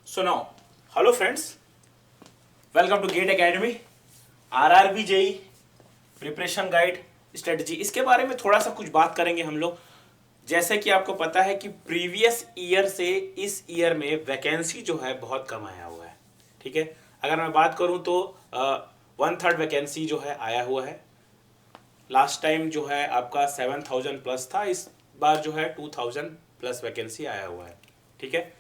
So now, hello friends, welcome to GATE Academy. RRB JE preparation guide strategy, इसके बारे में थोड़ा सा कुछ बात करेंगे हम लोग। जैसे कि आपको पता है कि प्रीवियस ईयर से इस ईयर में वैकेंसी जो है बहुत कम आया हुआ है। ठीक है, अगर मैं बात करूं तो 1/3 वैकेंसी जो है आया हुआ है। लास्ट टाइम जो है आपका 7,000 प्लस था, इस बार जो है 2,000 प्लस वैकेंसी आया हुआ है। ठीक है,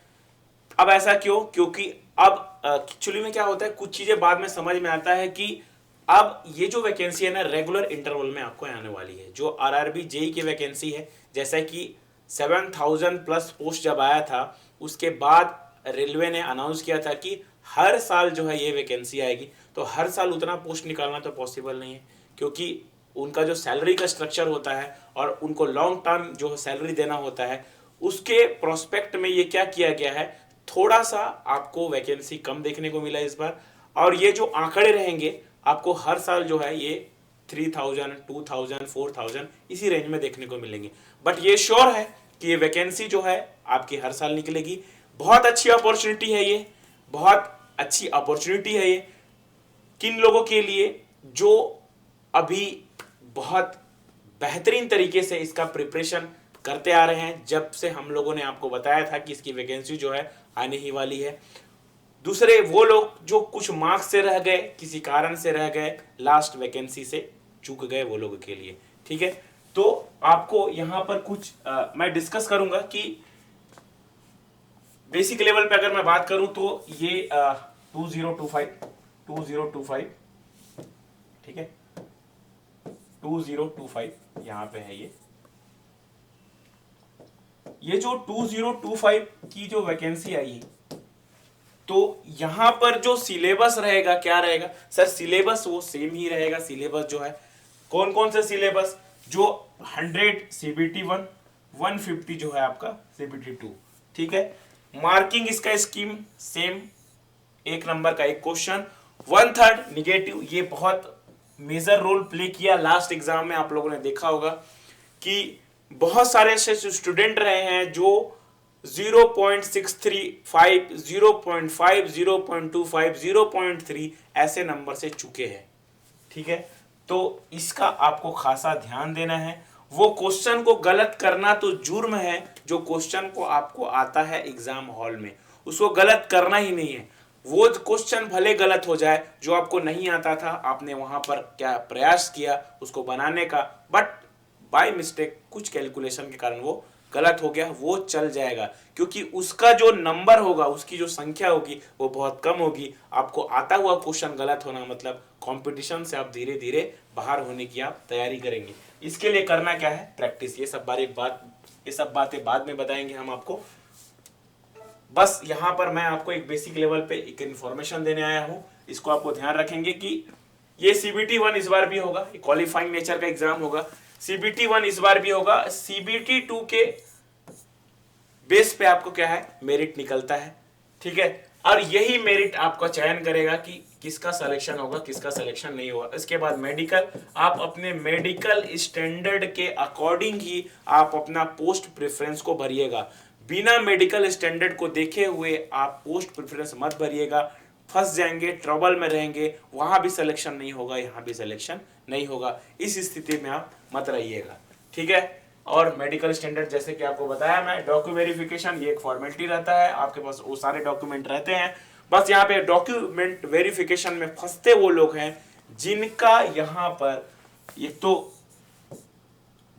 अब ऐसा क्यों? क्योंकि अब एक्चुअली में क्या होता है, कुछ चीजें बाद में समझ में आता है कि अब ये जो वैकेंसी है ना, रेगुलर इंटरवल में आपको आने वाली है। जो आरआरबी जेई की वैकेंसी है, जैसा कि 7,000 प्लस पोस्ट जब आया था, उसके बाद रेलवे ने अनाउंस किया था कि हर साल जो है ये वैकेंसी आएगी। तो हर साल उतना पोस्ट निकालना तो पॉसिबल नहीं है, क्योंकि उनका जो सैलरी का स्ट्रक्चर होता है और उनको लॉन्ग टर्म जो सैलरी देना होता है, उसके प्रोस्पेक्ट में ये क्या किया गया है, थोड़ा सा आपको वैकेंसी कम देखने को मिला इस बार। और ये जो आंकड़े रहेंगे आपको हर साल जो है ये 3,000, 2,000, 4,000 इसी रेंज में देखने को मिलेंगे। बट ये श्योर है कि ये वैकेंसी जो है आपकी हर साल निकलेगी। बहुत अच्छी अपॉर्चुनिटी है ये, बहुत अच्छी अपॉर्चुनिटी है ये किन लोगों के लिए जो अभी बहुत बेहतरीन तरीके से इसका प्रिपरेशन करते आ रहे हैं, जब से हम लोगों ने आपको बताया था कि इसकी वैकेंसी जो है आने ही वाली है। दूसरे वो लोग जो कुछ मार्क्स से रह गए, किसी कारण से रह गए, लास्ट वैकेंसी से चूक गए, वो लोगों के लिए। ठीक है, तो आपको यहां पर कुछ मैं डिस्कस करूंगा कि बेसिक लेवल पे अगर मैं बात करूं तो ये 2025 ठीक है, 2025 यहां पे है। ये जो 2025 की जो वैकेंसी आई है, तो यहां पर जो सिलेबस रहेगा क्या रहेगा सर? सिलेबस वो सेम ही रहेगा। सिलेबस जो है कौन कौन से सिलेबस, जो 100 सीबीटी 1, 150 जो है आपका सीबीटी 2। ठीक है, मार्किंग इसका स्कीम सेम, एक नंबर का एक क्वेश्चन, 1/3 निगेटिव। ये बहुत मेजर रोल प्ले किया लास्ट एग्जाम में। आप लोगों ने देखा होगा कि बहुत सारे ऐसे स्टूडेंट रहे हैं जो 0.635, 0.5, 0.25, 0.3 ऐसे नंबर से चुके हैं। ठीक है, तो इसका आपको खासा ध्यान देना है। वो क्वेश्चन को गलत करना तो जुर्म है। जो क्वेश्चन को आपको आता है एग्जाम हॉल में, उसको गलत करना ही नहीं है। वो क्वेश्चन भले गलत हो जाए, जो आपको नहीं आता था, आपने वहां पर क्या प्रयास किया उसको बनाने का, बट बाय मिस्टेक कुछ कैलकुलेशन के कारण वो गलत हो गया, वो चल जाएगा। क्योंकि उसका जो नंबर होगा, उसकी जो संख्या होगी वो बहुत कम होगी। आपको आता हुआ क्वेश्चन गलत होना मतलब कंपटीशन से आप धीरे धीरे बाहर होने की आप तैयारी करेंगे। इसके लिए करना क्या है? प्रैक्टिस। ये सब बातें बाद में बताएंगे हम आपको। बस यहां पर मैं आपको एक बेसिक लेवल पे एक इंफॉर्मेशन देने आया हूं। इसको आपको ध्यान रखेंगे कि ये सीबीटी 1 इस बार भी होगा, क्वालिफाइंग नेचर का एग्जाम होगा। सीबीटी 1 इस बार भी होगा। सीबीटी 2 के बेस पे आपको क्या है, मेरिट निकलता है। ठीक है, और यही मेरिट आपका चयन करेगा कि किसका सिलेक्शन होगा, किसका सिलेक्शन नहीं होगा। इसके बाद मेडिकल, आप अपने मेडिकल स्टैंडर्ड के अकॉर्डिंग ही आप अपना पोस्ट प्रेफरेंस को भरिएगा। बिना मेडिकल स्टैंडर्ड को देखे हुए आप पोस्ट प्रेफरेंस मत भरिएगा, फंस जाएंगे, ट्रबल में रहेंगे। वहां भी सिलेक्शन नहीं होगा, यहां भी सिलेक्शन नहीं होगा। इस स्थिति में आप मत रहिएगा। ठीक है, और मेडिकल स्टैंडर्ड जैसे कि आपको बताया मैं, डॉक्यूमेंट वेरिफिकेशन ये एक फॉर्मेलिटी रहता है, आपके पास वो सारे डॉक्यूमेंट रहते हैं। बस यहाँ पे डॉक्यूमेंट वेरिफिकेशन में फंसते वो लोग हैं जिनका यहाँ पर एक तो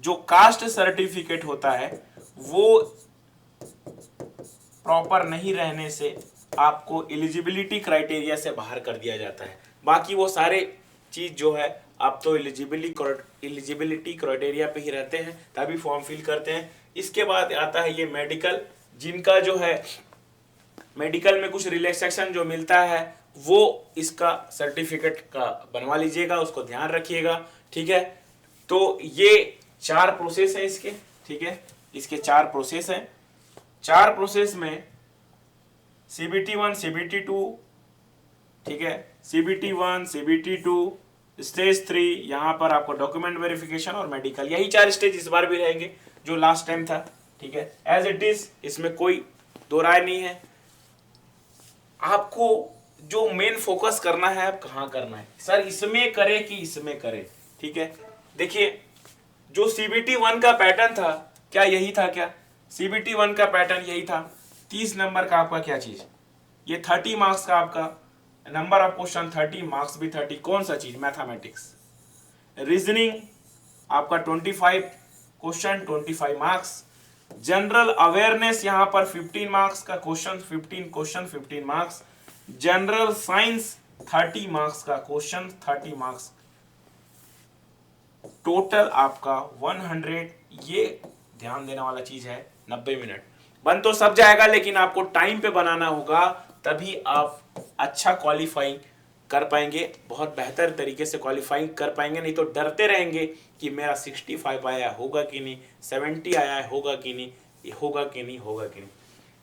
जो कास्ट सर्टिफिकेट होता है वो प्रॉपर नहीं रहने से आपको एलिजिबिलिटी क्राइटेरिया से बाहर कर दिया जाता है। बाकी वो सारे चीज जो है आप तो एलिजिबिलिटी क्राइटेरिया पे ही रहते हैं, तभी फॉर्म फिल करते हैं। इसके बाद आता है ये मेडिकल, जिनका जो है मेडिकल में कुछ रिलैक्सेशन जो मिलता है वो इसका सर्टिफिकेट का बनवा लीजिएगा, उसको ध्यान रखिएगा। ठीक है, तो ये 4 प्रोसेस है इसके। ठीक है, इसके 4 प्रोसेस हैं। 4 प्रोसेस में सीबीटी 1, सीबीटी 2, ठीक है, सीबीटी 1, सीबीटी 2, स्टेज 3, यहां पर आपको डॉक्यूमेंट वेरिफिकेशन और मेडिकल, यही 4 स्टेज इस बार भी रहेंगे जो लास्ट टाइम था। ठीक है, एज इट इज, इसमें कोई दो राय नहीं है। आपको जो मेन फोकस करना है आप कहाँ करना है, सर इसमें करे कि इसमें करे। ठीक है, देखिए जो CBT 1 का पैटर्न था क्या यही था क्या? CBT 1 का पैटर्न यही था। 30 नंबर का आपका क्या चीज, ये 30 मार्क्स का आपका नंबर ऑफ क्वेश्चन 30, मार्क्स भी 30। कौन सा चीज? मैथमेटिक्स। रीजनिंग आपका 25 क्वेश्चन 25 मार्क्स। जनरल अवेयरनेस यहां पर 15 मार्क्स का question, 15 question 15 marks. General science 30 marks का क्वेश्चन 30 मार्क्स। टोटल आपका 100। ये ध्यान देने वाला चीज है। 90 मिनट बन तो सब जाएगा, लेकिन आपको टाइम पे बनाना होगा, तभी आप अच्छा क्वालिफाइंग कर पाएंगे, बहुत बेहतर तरीके से क्वालिफाइंग कर पाएंगे। नहीं तो डरते रहेंगे कि मेरा 65 आया होगा कि नहीं, 70 आया होगा कि नहीं, होगा कि नहीं, होगा कि नहीं।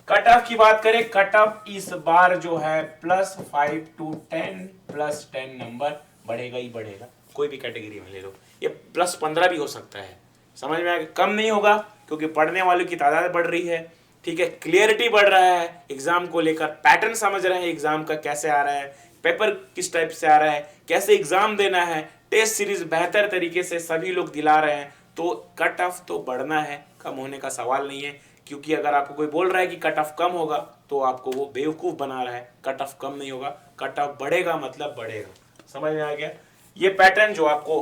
कट ऑफ की बात करें, कट ऑफ इस बार जो है +5 to 10 +10 नंबर बढ़ेगा ही बढ़ेगा। कोई भी कैटेगरी में ले लो, ये +15 भी हो सकता है। समझ में आएगा? कम नहीं होगा क्योंकि पढ़ने वालों की तादाद बढ़ रही है। ठीक है, क्लियरिटी बढ़ रहा है एग्जाम को लेकर, पैटर्न समझ रहे हैं एग्जाम का कैसे आ रहा है, पेपर किस टाइप से आ रहा है, कैसे एग्जाम देना है, टेस्ट सीरीज बेहतर तरीके से सभी लोग दिला रहे हैं। तो कट ऑफ तो बढ़ना है, कम होने का सवाल नहीं है। क्योंकि अगर आपको कोई बोल रहा है कि कट ऑफ कम होगा तो आपको वो बेवकूफ बना रहा है। कट ऑफ कम नहीं होगा, कट ऑफ बढ़ेगा मतलब बढ़ेगा। समझ में आ गया? ये पैटर्न जो आपको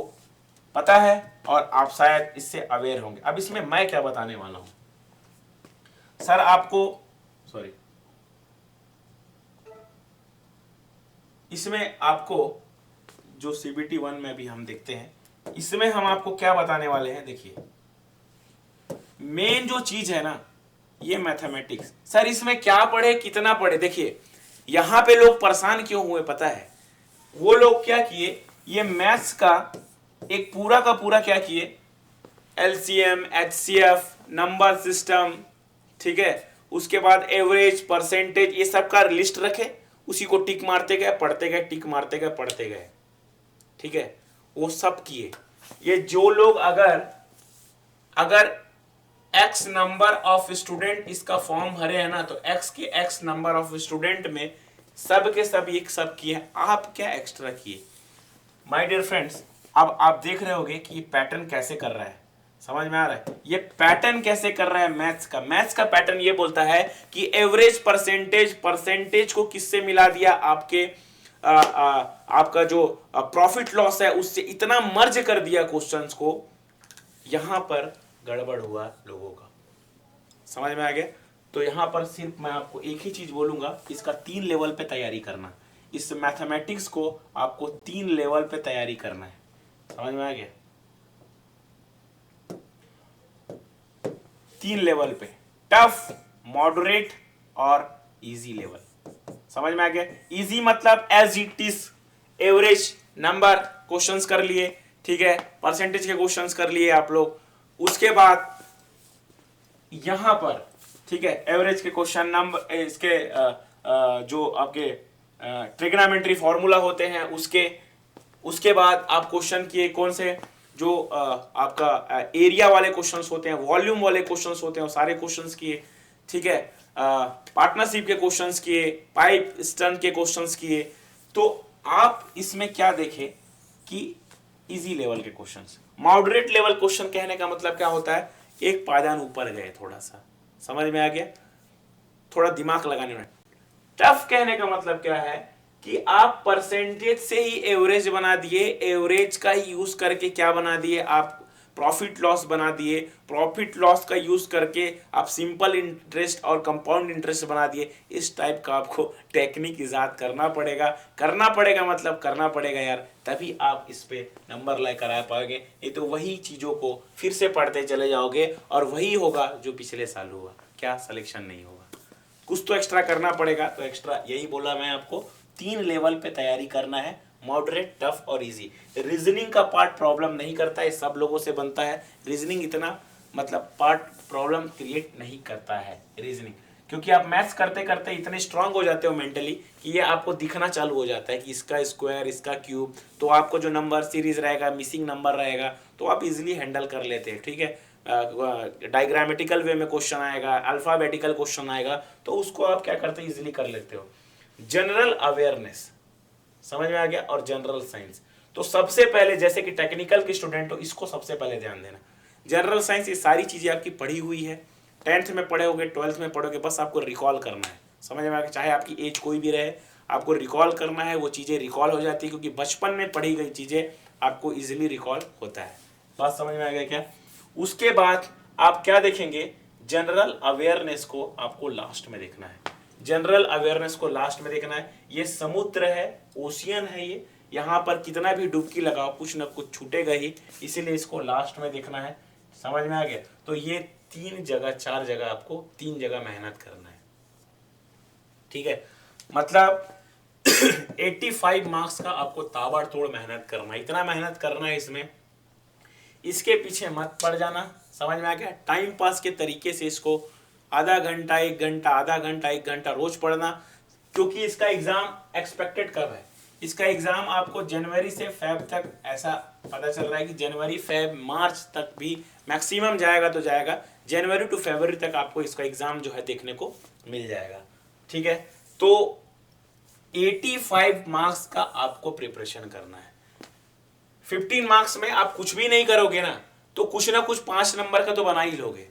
पता है और आप शायद इससे अवेयर होंगे। अब इसमें मैं क्या बताने वाला हूं सर आपको, सॉरी, इसमें आपको जो CBT 1 में भी हम देखते हैं, इसमें हम आपको क्या बताने वाले हैं। देखिए मेन जो चीज है ना, ये मैथमेटिक्स। सर इसमें क्या पढ़े, कितना पढ़े? देखिए यहां पे लोग परेशान क्यों हुए पता है? वो लोग क्या किए, ये मैथ्स का एक पूरा का पूरा क्या किए, LCM, HCF, नंबर सिस्टम, ठीक है, उसके बाद एवरेज, परसेंटेज, ये सब का लिस्ट रखे, उसी को टिक मारते गए, पढ़ते गए, टिक मारते गए, पढ़ते गए। ठीक है, वो सब किए। ये जो लोग अगर X नंबर ऑफ स्टूडेंट इसका फॉर्म भरे हैं ना, तो X के X नंबर ऑफ स्टूडेंट में सब के सब एक सब किए, आप क्या एक्स्ट्रा किए? माय डियर फ्रेंड्स, अब आप देख रहे होगे कि पैटर्न कैसे कर रहा है। समझ में आ रहा है? ये पैटर्न कैसे कर रहा है मैथ्स का। मैथ्स का पैटर्न ये बोलता है कि एवरेज, परसेंटेज को किससे मिला दिया, आपके आपका जो प्रॉफिट लॉस है उससे इतना मर्ज कर दिया क्वेश्चंस को। यहां पर गड़बड़ हुआ लोगों का। समझ में आ गया? तो यहां पर सिर्फ मैं आपको एक ही चीज बोलूंगा, इसका 3 लेवल पे तैयारी करना। इस मैथमेटिक्स को आपको 3 लेवल पे तैयारी करना है। समझ में आ गया? 3 लेवल पे, टफ, मॉडरेट और इजी लेवल। समझ में आ गया? इजी मतलब as it is, average number questions कर लिए, ठीक है, परसेंटेज के क्वेश्चंस कर लिए आप लोग। उसके बाद यहां पर, ठीक है, एवरेज के क्वेश्चन, नंबर, इसके जो आपके ट्रिग्नोमेट्री फॉर्मूला होते हैं उसके बाद आप क्वेश्चन किए कौन से, जो आपका एरिया वाले क्वेश्चंस होते हैं, वॉल्यूम वाले क्वेश्चंस होते हैं, वो सारे क्वेश्चंस किए। ठीक है, पार्टनरशिप के क्वेश्चंस किए, पाइप स्टर्न के क्वेश्चंस किए। तो आप इसमें क्या देखें कि इजी लेवल के क्वेश्चंस। मॉडरेट लेवल क्वेश्चन कहने का मतलब क्या होता है, एक पायदान ऊपर गए थोड़ा सा। समझ में आ गया? थोड़ा दिमाग लगाने में। टफ कहने का मतलब क्या है कि आप परसेंटेज से ही एवरेज बना दिए, एवरेज का ही यूज करके क्या बना दिए, आप प्रॉफिट लॉस बना दिए, प्रॉफिट लॉस का यूज करके आप सिंपल इंटरेस्ट और कंपाउंड इंटरेस्ट बना दिए। इस टाइप का आपको टेक्निक इजाद करना पड़ेगा मतलब करना पड़ेगा यार, तभी आप इस पे नंबर लेकर आ पाओगे। नहीं तो वही चीजों को फिर से पढ़ते चले जाओगे और वही होगा जो पिछले साल हुआ, क्या सिलेक्शन नहीं होगा। कुछ तो एक्स्ट्रा करना पड़ेगा। तो एक्स्ट्रा यही बोला मैं आपको, 3 लेवल पे तैयारी करना है, मॉडरेट, टफ और इजी। रीजनिंग का पार्ट प्रॉब्लम नहीं करता है, सब लोगों से बनता है। रीजनिंग इतना मतलब पार्ट प्रॉब्लम क्रिएट नहीं करता है रीजनिंग, क्योंकि आप मैथ्स करते करते इतने स्ट्रांग हो जाते हो मेंटली कि ये आपको दिखना चालू हो जाता है कि इसका स्क्वायर, इसका क्यूब, तो आपको जो नंबर सीरीज रहेगा, मिसिंग नंबर रहेगा, तो आप इजीली हैंडल कर लेते हैं। ठीक है, डायग्रामेटिकल वे में क्वेश्चन आएगा, अल्फाबेटिकल क्वेश्चन आएगा, तो उसको आप क्या करते हैं, इजीली कर लेते हो। जनरल अवेयरनेस, समझ में आ गया, और जनरल साइंस। तो सबसे पहले जैसे कि टेक्निकल के स्टूडेंट हो, इसको सबसे पहले ध्यान देना। जनरल साइंस ये सारी चीजें आपकी पढ़ी हुई है, 10th में पढ़े होगे, 12th में पढ़ोगे, बस आपको रिकॉल करना है, समझ में आ गया। चाहे आपकी एज कोई भी रहे, आपको रिकॉल करना है, वो चीजें रिकॉल हो जाती है, क्योंकि बचपन में पढ़ी गई चीजें आपको इजिली रिकॉल होता है। बात समझ में आ गया क्या? उसके बाद आप क्या देखेंगे, जनरल अवेयरनेस को आपको लास्ट में देखना है। जनरल अवेयरनेस को लास्ट में देखना है। ये समुद्र है, ओशियन है, ये यहाँ पर कितना भी डुबकी लगाओ कुछ ना कुछ छूटेगा ही, इसीलिए इसको लास्ट में देखना है। समझ में आ गया? तो ये 3 जगह 4 जगह आपको 3 जगह मेहनत करना है, ठीक है। मतलब 85 मार्क्स का आपको ताबड़तोड़ मेहनत करना है, इतना मेहनत करना है इसमें, इसके पीछे मत पड़ जाना। समझ में आ गया? टाइम पास के तरीके से इसको आधा घंटा 1 घंटा, आधा घंटा 1 घंटा रोज पढ़ना, क्योंकि इसका एग्जाम एक्सपेक्टेड कब है? इसका एग्जाम आपको जनवरी से फेब तक, ऐसा पता चल रहा है कि जनवरी फेब मार्च तक भी मैक्सिमम जाएगा तो जाएगा, जनवरी टू फरवरी तक आपको इसका एग्जाम जो है देखने को मिल जाएगा, ठीक है। तो 85 मार्क्स का आपको प्रिपरेशन करना है। 15 मार्क्स में आप कुछ भी नहीं करोगे ना, तो कुछ ना कुछ 5 नंबर का तो बना ही लोगे,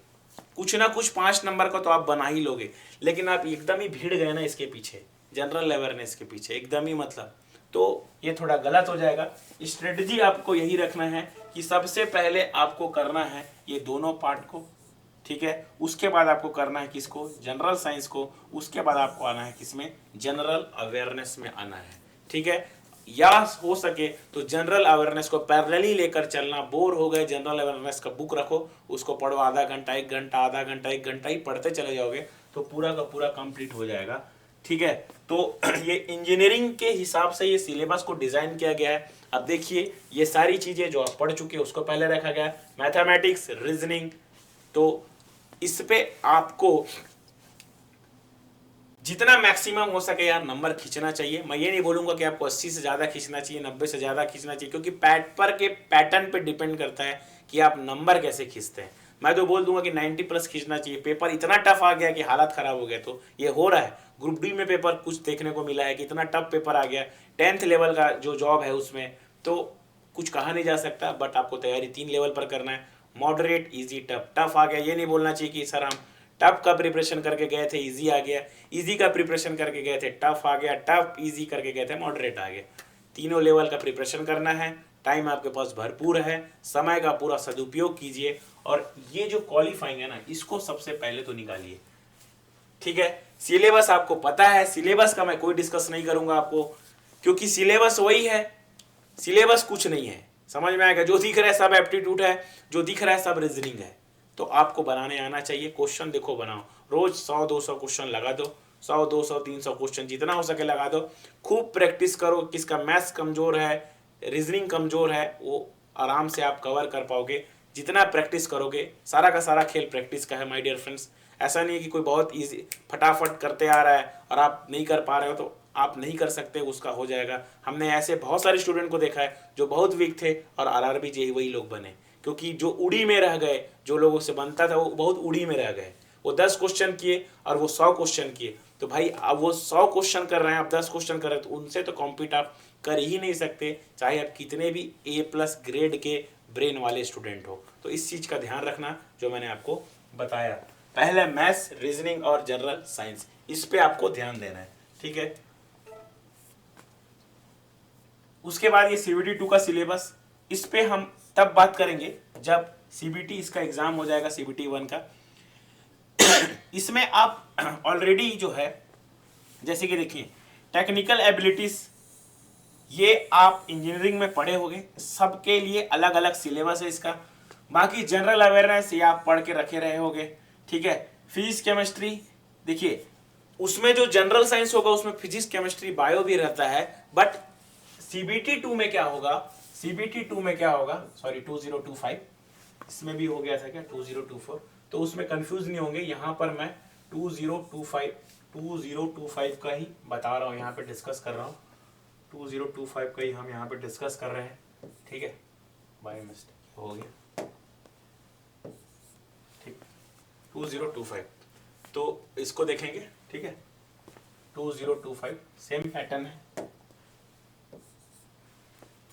कुछ ना कुछ 5 नंबर का तो आप बना ही लोगे। लेकिन आप एकदम ही भीड़ गए ना इसके पीछे, जनरल अवेयरनेस के पीछे एकदम ही, मतलब तो ये थोड़ा गलत हो जाएगा। स्ट्रेटजी आपको यही रखना है कि सबसे पहले आपको करना है ये दोनों पार्ट को, ठीक है। उसके बाद आपको करना है किसको, जनरल साइंस को। उसके बाद आपको आना है किसमें, जनरल अवेयरनेस में आना है, ठीक है। या हो सके तो जनरल अवेयरनेस को पैरेलली लेकर चलना। बोर हो गए, जनरल अवेयरनेस का बुक रखो, उसको पढ़ो, आधा घंटा 1 घंटा, आधा घंटा 1 घंटा ही पढ़ते चले जाओगे तो पूरा का पूरा कंप्लीट हो जाएगा, ठीक है। तो ये इंजीनियरिंग के हिसाब से ये सिलेबस को डिजाइन किया गया है। अब देखिए ये सारी चीजें जो आप पढ़ चुके हैं उसको पहले रखा गया, मैथमेटिक्स, रीजनिंग, तो इस पे आपको जितना मैक्सिमम हो सके यार नंबर खींचना चाहिए। मैं ये नहीं बोलूंगा कि आपको 80 से ज्यादा खींचना चाहिए, 90 से ज्यादा खींचना चाहिए, क्योंकि पेपर के पैटर्न पे डिपेंड करता है कि आप नंबर कैसे खींचते हैं। मैं तो बोल दूंगा कि 90+ खींचना चाहिए। पेपर इतना टफ आ गया कि हालत खराब हो गया, तो ये हो रहा है। ग्रुप डी में पेपर कुछ देखने को मिला है कि इतना टफ पेपर आ गया, 10th लेवल का जो जॉब है उसमें, तो कुछ कहा नहीं जा सकता। बट आपको तैयारी 3 लेवल पर करना है, मॉडरेट, इजी, टफ। टफ आ गया ये नहीं बोलना चाहिए कि सर हम टफ का प्रिपरेशन करके गए थे इजी आ गया, इजी का प्रिपरेशन करके गए थे टफ आ गया, टफ इजी करके गए थे मॉडरेट आ गया। तीनों लेवल का प्रिपरेशन करना है। टाइम आपके पास भरपूर है, समय का पूरा सदुपयोग कीजिए, और ये जो क्वालिफाइंग है ना, इसको सबसे पहले तो निकालिए, ठीक है। सिलेबस आपको पता है, सिलेबस का मैं कोई डिस्कस नहीं करूंगा आपको, क्योंकि सिलेबस वही है, सिलेबस कुछ नहीं है, समझ में आएगा। जो दिख रहा है सब एप्टीट्यूड है, जो दिख रहा है सब रीजनिंग है। तो आपको बनाने आना चाहिए। क्वेश्चन देखो बनाओ, रोज 100-200 क्वेश्चन लगा दो, 100-200-300 क्वेश्चन जितना हो सके लगा दो। खूब प्रैक्टिस करो। किसका मैथ्स कमजोर है, रीजनिंग कमजोर है, वो आराम से आप कवर कर पाओगे जितना प्रैक्टिस करोगे। सारा का सारा खेल प्रैक्टिस का है माय डियर फ्रेंड्स। ऐसा नहीं है कि कोई बहुत ईजी फटाफट करते आ रहा है और आप नहीं कर पा रहे हो तो आप नहीं कर सकते, उसका हो जाएगा। हमने ऐसे बहुत सारे स्टूडेंट को देखा है जो बहुत वीक थे और आरआरबी जेईई वही लोग बने, क्योंकि जो उड़ी में रह गए, जो लोगों से बनता था वो बहुत उड़ी में रह गए। वो 10 क्वेश्चन किए और वो 100 क्वेश्चन किए, तो भाई अब वो 100 क्वेश्चन कर रहे हैं, आप 10 क्वेश्चन कर रहे हैं, तो उनसे तो कॉम्पीट आप कर ही नहीं सकते, चाहे आप कितने भी A+ ग्रेड के ब्रेन वाले स्टूडेंट हो। तो इस चीज का ध्यान रखना जो मैंने आपको बताया। पहले मैथ्स, रीजनिंग और जनरल साइंस, इस पे आपको ध्यान देना है, ठीक है। उसके बाद ये CBT 2 का सिलेबस, इस पे हम तब बात करेंगे जब CBT इसका एग्जाम हो जाएगा, CBT 1 का। इसमें आप ऑलरेडी जो है, जैसे कि देखिए टेक्निकल एबिलिटीज, ये आप इंजीनियरिंग में पढ़े होंगे, सबके लिए अलग अलग सिलेबस है इसका। बाकी जनरल अवेयरनेस ये आप पढ़ के रखे रहे होंगे, ठीक है। फिजिक्स, केमिस्ट्री, देखिए उसमें जो जनरल साइंस होगा उसमें फिजिक्स, केमिस्ट्री, बायो भी रहता है। बट CBT 2 में क्या होगा, CBT 2 में क्या होगा, सॉरी 2025, इसमें भी हो गया था क्या 2024, तो उसमें कंफ्यूज नहीं होंगे। यहाँ पर मैं 2025 का ही बता रहा हूँ, यहाँ पे डिस्कस कर रहा हूँ। 2025 का ही हम यहाँ पे डिस्कस कर रहे हैं, ठीक है। बाय मिस्टेक हो गया, ठीक, 2025, तो इसको देखेंगे, ठीक है। 2025 सेम पैटर्न है।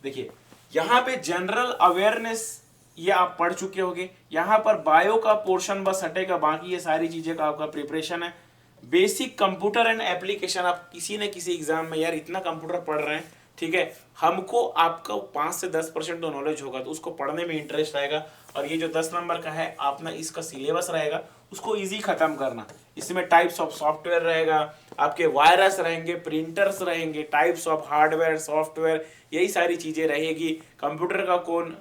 देखिए यहाँ पे जनरल अवेयरनेस ये आप पढ़ चुके होंगे। यहाँ पर बायो का पोर्शन बस हटेगा, बाकी ये सारी चीजें का आपका प्रिपरेशन है। बेसिक कंप्यूटर एंड एप्लीकेशन, आप किसी न किसी एग्जाम में यार इतना कंप्यूटर पढ़ रहे हैं, ठीक है, हमको आपका 5 से 10% तो नॉलेज होगा, तो उसको पढ़ने में इंटरेस्ट आएगा। और ये जो 10 नंबर का है आप ना, इसका सिलेबस रहेगा, उसको इजी खत्म करना। इसमें टाइप्स ऑफ सॉफ्टवेयर रहेगा, आपके वायरस रहेंगे, प्रिंटर्स रहेंगे, टाइप्स ऑफ हार्डवेयर सॉफ्टवेयर, यही सारी चीजें रहेगी। कंप्यूटर का कौन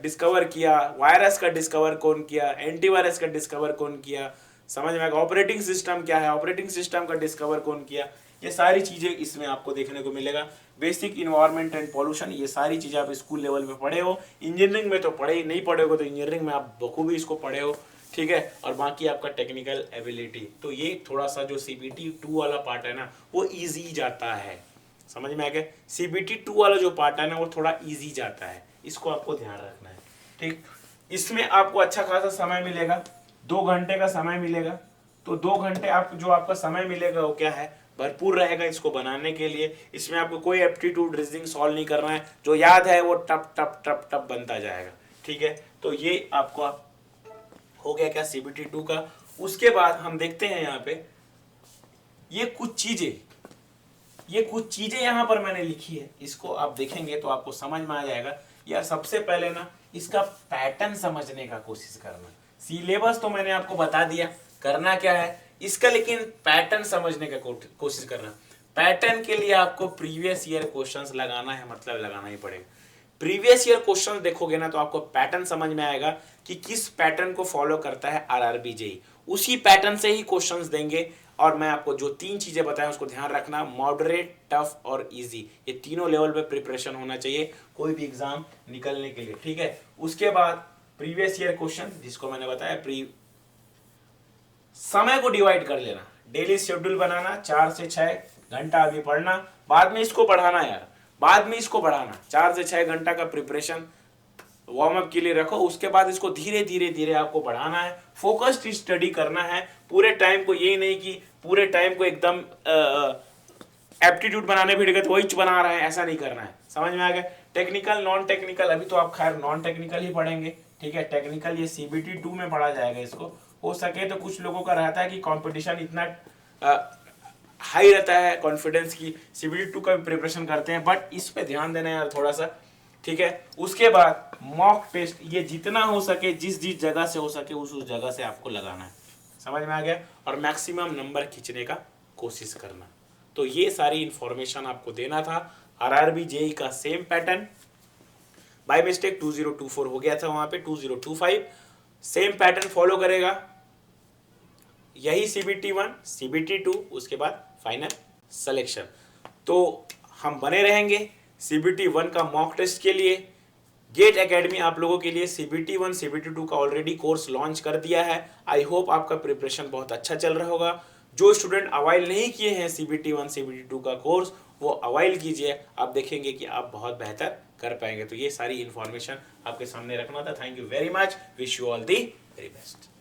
डिस्कवर किया, वायरस का डिस्कवर कौन किया, एंटीवायरस का डिस्कवर कौन किया, समझ में आएगा। ऑपरेटिंग सिस्टम क्या है, ऑपरेटिंग सिस्टम का डिस्कवर कौन किया, ये सारी चीजें इसमें आपको देखने को मिलेगा। बेसिक इन्वायरमेंट एंड पॉल्यूशन, ये सारी चीजें आप स्कूल लेवल में पढ़े हो, इंजीनियरिंग में तो पढ़े ही नहीं, पढ़े हो तो इंजीनियरिंग में आप बखूबी इसको पढ़े हो, ठीक है। और बाकी आपका टेक्निकल एबिलिटी, तो ये थोड़ा सा जो CBT 2 वाला पार्ट है ना, वो ईजी जाता है, समझ में आ गया। CBT 2 वाला जो पार्ट है ना, वो थोड़ा ईजी जाता है, इसको आपको ध्यान रखना है, ठीक। इसमें आपको अच्छा खासा समय मिलेगा, 2 घंटे का समय मिलेगा। तो 2 घंटे आप जो आपका समय मिलेगा वो क्या है, भरपूर रहेगा इसको बनाने के लिए। इसमें आपको कोई एप्टीट्यूड रीजनिंग सॉल्व नहीं करना है, जो याद है वो टप टप टप टप बनता जाएगा, ठीक है। तो ये आपको हो गया क्या CBT 2 का। उसके बाद हम देखते हैं यहाँ पे ये कुछ चीजें यहाँ पर मैंने लिखी है, इसको आप देखेंगे तो आपको समझ में आ जाएगा। यार सबसे पहले ना इसका पैटर्न समझने का कोशिश करना। सिलेबस तो मैंने आपको बता दिया करना क्या है इसका, लेकिन पैटर्न समझने का कोशिश करना। पैटर्न के लिए आपको प्रीवियस ईयर क्वेश्चंस लगाना है, मतलब लगाना ही पड़ेगा। प्रीवियस ईयर क्वेश्चन देखोगे ना तो आपको पैटर्न समझ में आएगा कि किस पैटर्न को फॉलो करता है RRB JEE, उसी पैटर्न से ही क्वेश्चंस देंगे। और मैं आपको जो 3 चीजें बताया उसको ध्यान रखना, मॉडरेट, टफ और इजी, ये तीनों लेवल पे प्रिपरेशन होना चाहिए कोई भी एग्जाम निकलने के लिए, ठीक है। उसके बाद प्रीवियस ईयर क्वेश्चन, जिसको मैंने बताया समय को डिवाइड कर लेना, डेली शेड्यूल बनाना, 4 से 6 घंटा अभी पढ़ना, बाद में इसको पढ़ाना यार, बाद में इसको पढ़ाना। 4 से 6 घंटा का प्रिपरेशन वार्म अप के लिए रखो, उसके बाद इसको धीरे धीरे धीरे आपको बढ़ाना है, फोकस्ड स्टडी करना है पूरे टाइम को। ये नहीं कि पूरे टाइम को एकदम एप्टीट्यूड बनाने बैठ गए तो वही बना रहे हैं, ऐसा नहीं करना है, समझ में आ गया। टेक्निकल नॉन टेक्निकल, अभी तो आप खैर नॉन टेक्निकल ही पढ़ेंगे, ठीक है। टेक्निकल ये CBT 2 में पढ़ा जाएगा। इसको हो सके तो कुछ लोगों का रहता है कि कंपटीशन इतना हाई रहता है कॉन्फिडेंस की, CBT 2 का भी प्रिपरेशन करते हैं, बट इस पे ध्यान देना है यार थोड़ा सा, ठीक है। उसके बाद मॉक टेस्ट, ये जितना हो सके जिस जगह से हो सके उस जगह से आपको लगाना है, समझ में आ गया। और मैक्सिमम नंबर खींचने का कोशिश करना। तो ये सारी इंफॉर्मेशन आपको देना था। RRB JEE का सेम पैटर्न, बाय मिस्टेक 2024 हो गया था, वहां पे 2025 सेम पैटर्न फॉलो करेगा, यही CBT 1 CBT 2, उसके बाद फाइनल सिलेक्शन। तो हम बने रहेंगे CBT 1 का मॉक टेस्ट के लिए। गेट एकेडमी आप लोगों के लिए CBT 1 CBT 2 का ऑलरेडी कोर्स लॉन्च कर दिया है। आई होप आपका प्रिपरेशन बहुत अच्छा चल रहा होगा। जो स्टूडेंट अवाइल नहीं किए हैं CBT 1 CBT 2 का कोर्स, वो अवाइल कीजिए, आप देखेंगे कि आप बहुत बेहतर कर पाएंगे। तो ये सारी इंफॉर्मेशन आपके सामने रखना था। Thank you very much, wish you all the very best.